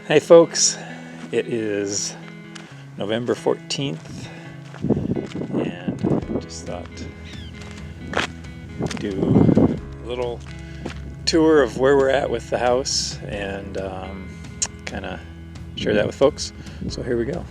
Hey folks, it is November 14th and just thought do a little tour of where we're at with the house and kind of share that with folks. So here we go.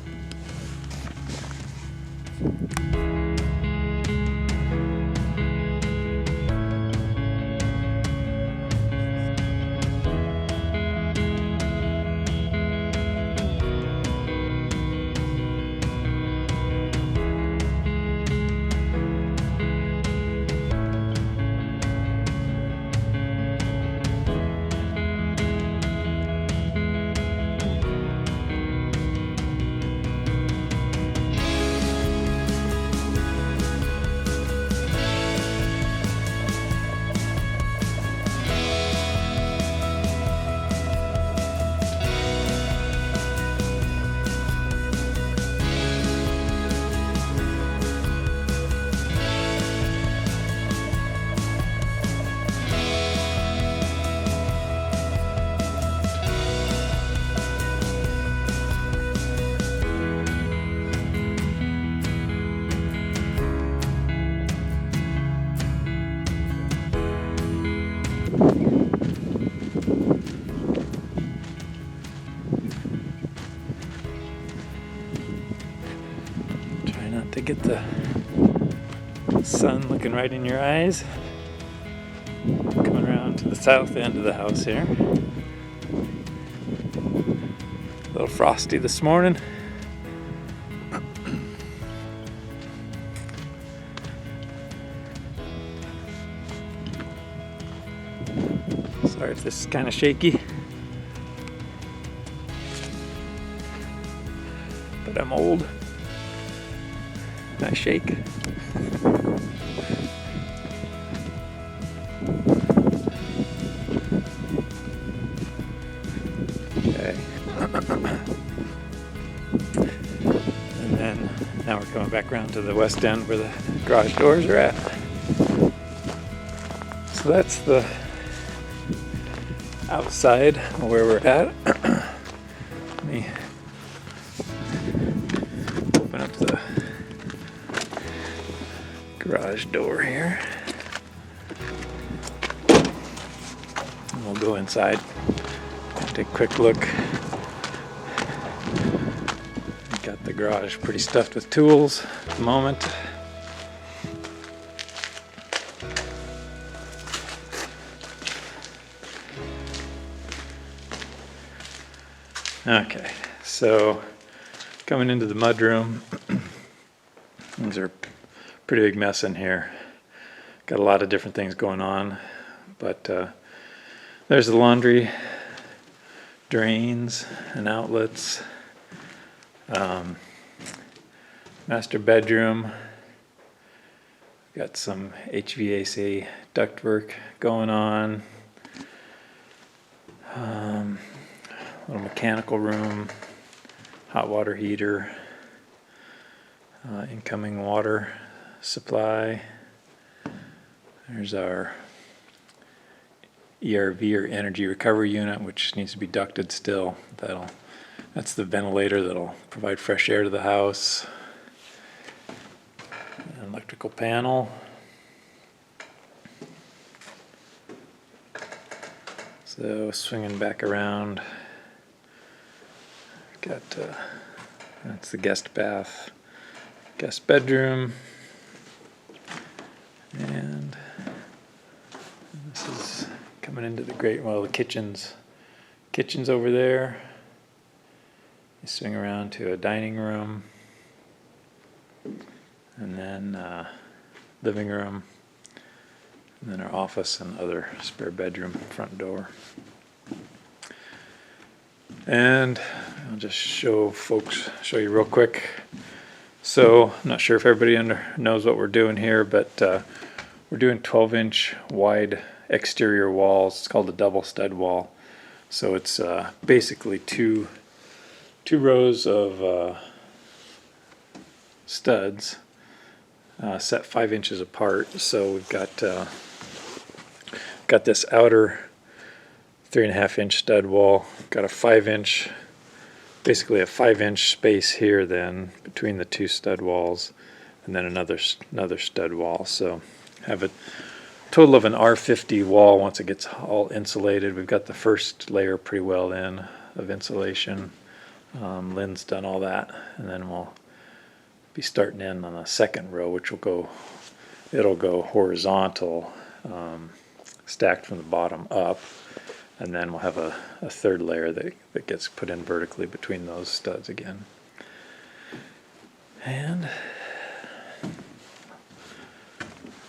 Try not to get the sun looking right in your eyes. Coming around to the south end of the house here. A little frosty this morning. Sorry if this is kind of shaky, but I'm old. I shake. Okay. And then now we're coming back around to the west end where the garage doors are at. So that's the outside where we're at. Let me open up the garage door here. And we'll go inside and take a quick look. We got the garage pretty stuffed with tools at the moment. Okay, so coming into the mudroom, things are a pretty big mess in here. Got a lot of different things going on, but there's the laundry, drains and outlets, master bedroom. Got some HVAC ductwork going on. Little mechanical room, hot water heater, incoming water supply. There's our ERV or energy recovery unit, which needs to be ducted still. That's the ventilator that'll provide fresh air to the house. An electrical panel. So swinging back around. Got that's the guest bath, guest bedroom, and this is coming into the the kitchen's over there. You swing around to a dining room, and then living room, and then our office and other spare bedroom front door. And I'll just show you real quick. So I'm not sure if everybody knows what we're doing here, but we're doing 12-inch wide exterior walls. It's called a double stud wall. So it's basically two rows of studs set 5 inches apart. So we've got this outer 3.5 inch stud wall, got a 5 inch basically a 5-inch space here then between the two stud walls, and then another stud wall. So have a total of an R50 wall once it gets all insulated. We've got the first layer pretty well in of insulation. Lynn's done all that, and then we'll be starting in on the second row, which it'll go horizontal, stacked from the bottom up, and then we'll have a third layer that gets put in vertically between those studs again. And I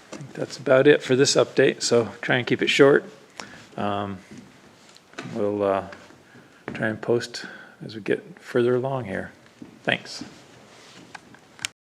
think that's about it for this update, so try and keep it short. We'll try and post as we get further along here. Thanks.